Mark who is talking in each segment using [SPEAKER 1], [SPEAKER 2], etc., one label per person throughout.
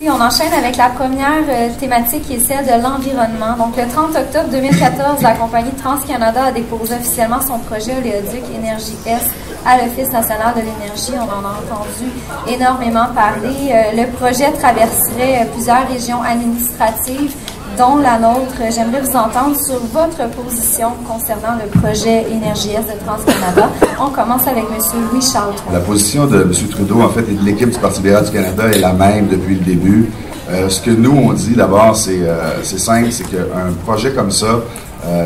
[SPEAKER 1] On enchaîne avec la première thématique qui est celle de l'environnement. Donc, le 30 octobre 2014, la compagnie TransCanada a déposé officiellement son projet Oléoduc Énergie Est à l'Office national de l'énergie. On en a entendu énormément parler. Le projet traverserait plusieurs régions administratives, dont la nôtre. J'aimerais vous entendre sur votre position concernant le projet Énergie Est de TransCanada. On commence avec M. Louis-Charles Trudeau.
[SPEAKER 2] La position de M. Trudeau, en fait, et de l'équipe du Parti libéral du Canada est la même depuis le début. Ce que nous, on dit d'abord, c'est simple, c'est qu'un projet comme ça,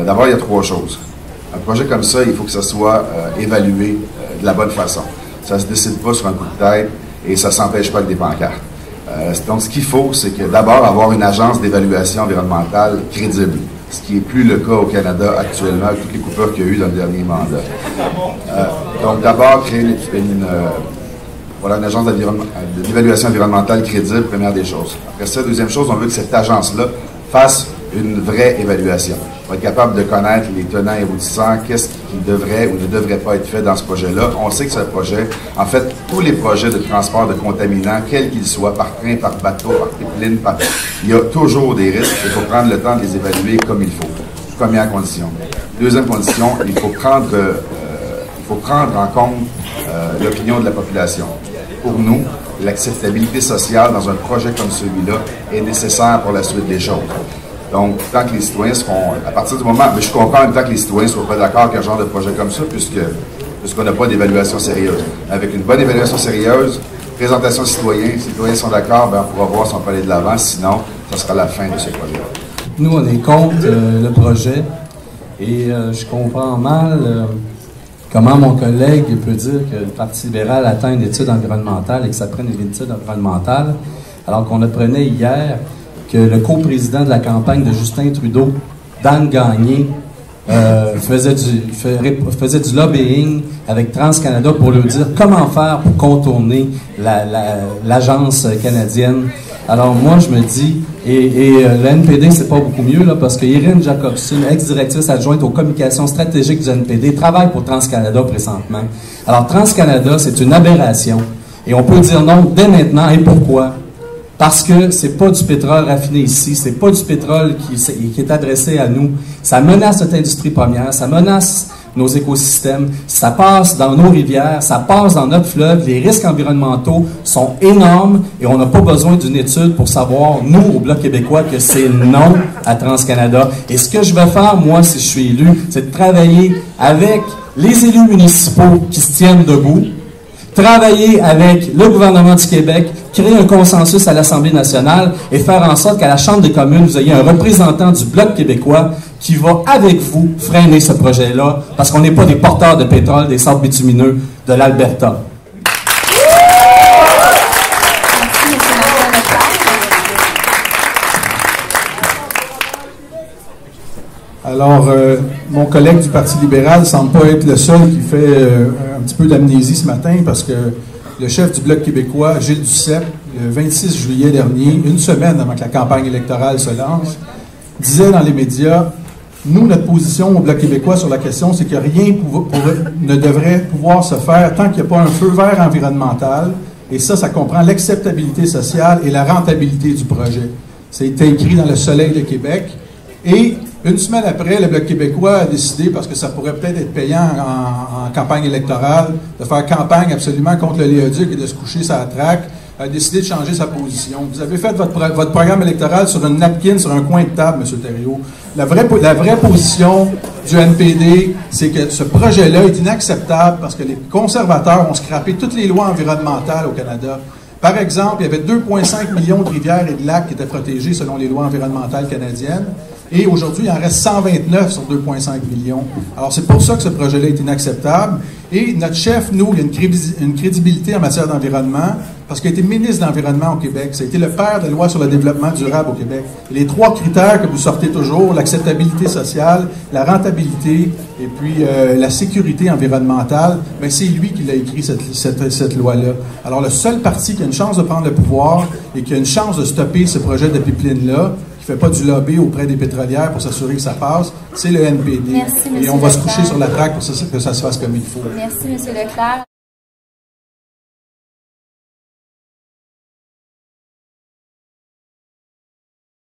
[SPEAKER 2] d'abord, il y a trois choses. Un projet comme ça, il faut que ça soit évalué de la bonne façon. Ça ne se décide pas sur un coup de tête et ça ne s'empêche pas avec des pancartes. Donc, ce qu'il faut, c'est que d'abord avoir une agence d'évaluation environnementale crédible, ce qui n'est plus le cas au Canada actuellement, avec toutes les coupures qu'il y a eu dans le dernier mandat. Donc, d'abord, créer une agence d'évaluation environnementale crédible, première des choses. Après ça, deuxième chose, on veut que cette agence-là fasse une vraie évaluation. On va être capable de connaître les tenants et aboutissants, qu'est-ce qui devrait ou ne devrait pas être fait dans ce projet-là. On sait que ce projet, en fait, tous les projets de transport de contaminants, quels qu'ils soient, par train, par bateau, par pipeline, il y a toujours des risques. Il faut prendre le temps de les évaluer comme il faut. Première condition. Deuxième condition, il faut prendre en compte l'opinion de la population. Pour nous, l'acceptabilité sociale dans un projet comme celui-là est nécessaire pour la suite des choses. Donc, tant que les citoyens seront, à partir du moment, mais je comprends en même temps que les citoyens ne soient pas d'accord avec un genre de projet comme ça, puisqu'on n'a pas d'évaluation sérieuse. Avec une bonne évaluation sérieuse, présentation aux citoyens, si les citoyens sont d'accord, on pourra voir si on peut aller de l'avant, sinon, ça sera la fin de ce projet-là.
[SPEAKER 3] Nous, on est contre le projet et je comprends mal comment mon collègue peut dire que le Parti libéral atteint une étude environnementale et que ça prenne une étude environnementale, alors qu'on apprenait hier que le coprésident de la campagne de Justin Trudeau, Dan Gagné, faisait du lobbying avec TransCanada pour leur dire comment faire pour contourner l'agence canadienne. Alors moi, je me dis, et le NPD, c'est pas beaucoup mieux, là, parce que Irène Jacobson, ex-directrice adjointe aux communications stratégiques du NPD, travaille pour TransCanada présentement. Alors TransCanada, c'est une aberration. Et on peut dire non dès maintenant. Et pourquoi? Parce que c'est pas du pétrole raffiné ici, c'est pas du pétrole qui est adressé à nous. Ça menace notre industrie première, ça menace nos écosystèmes, ça passe dans nos rivières, ça passe dans notre fleuve. Les risques environnementaux sont énormes et on n'a pas besoin d'une étude pour savoir, nous, au Bloc québécois, que c'est non à TransCanada. Et ce que je vais faire, moi, si je suis élu, c'est de travailler avec les élus municipaux qui se tiennent debout, travailler avec le gouvernement du Québec, créer un consensus à l'Assemblée nationale et faire en sorte qu'à la Chambre des communes, vous ayez un représentant du Bloc québécois qui va, avec vous, freiner ce projet-là, parce qu'on n'est pas des porteurs de pétrole des sables bitumineux de l'Alberta.
[SPEAKER 4] Alors, mon collègue du Parti libéral ne semble pas être le seul qui fait un petit peu d'amnésie ce matin, parce que le chef du Bloc québécois, Gilles Duceppe, le 26 juillet dernier, une semaine avant que la campagne électorale se lance, disait dans les médias, nous, notre position au Bloc québécois sur la question, c'est que rien ne devrait pouvoir se faire tant qu'il n'y a pas un feu vert environnemental, et ça comprend l'acceptabilité sociale et la rentabilité du projet. C'était écrit dans Le Soleil de Québec, et une semaine après, le Bloc québécois a décidé, parce que ça pourrait peut-être être payant en campagne électorale, de faire campagne absolument contre l'oléoduc et de se coucher sur la traque, a décidé de changer sa position. Vous avez fait votre programme électoral sur une napkin, sur un coin de table, M. Thériault. La vraie position du NPD, c'est que ce projet-là est inacceptable parce que les conservateurs ont scrappé toutes les lois environnementales au Canada. Par exemple, il y avait 2,5 millions de rivières et de lacs qui étaient protégés selon les lois environnementales canadiennes. Et aujourd'hui, il en reste 129 sur 2,5 millions. Alors, c'est pour ça que ce projet-là est inacceptable. Et notre chef, nous, il a une crédibilité en matière d'environnement parce qu'il a été ministre de l'Environnement au Québec. Ça a été le père de la loi sur le développement durable au Québec. Et les trois critères que vous sortez toujours, l'acceptabilité sociale, la rentabilité et puis la sécurité environnementale, bien, c'est lui qui l'a écrit, cette loi-là. Alors, le seul parti qui a une chance de prendre le pouvoir et qui a une chance de stopper ce projet de pipeline-là, qui ne fait pas du lobby auprès des pétrolières pour s'assurer que ça passe, c'est le NPD.
[SPEAKER 1] Merci,
[SPEAKER 4] et on va se coucher sur la traque pour que ça se fasse comme il faut.
[SPEAKER 1] Merci, M. Leclerc.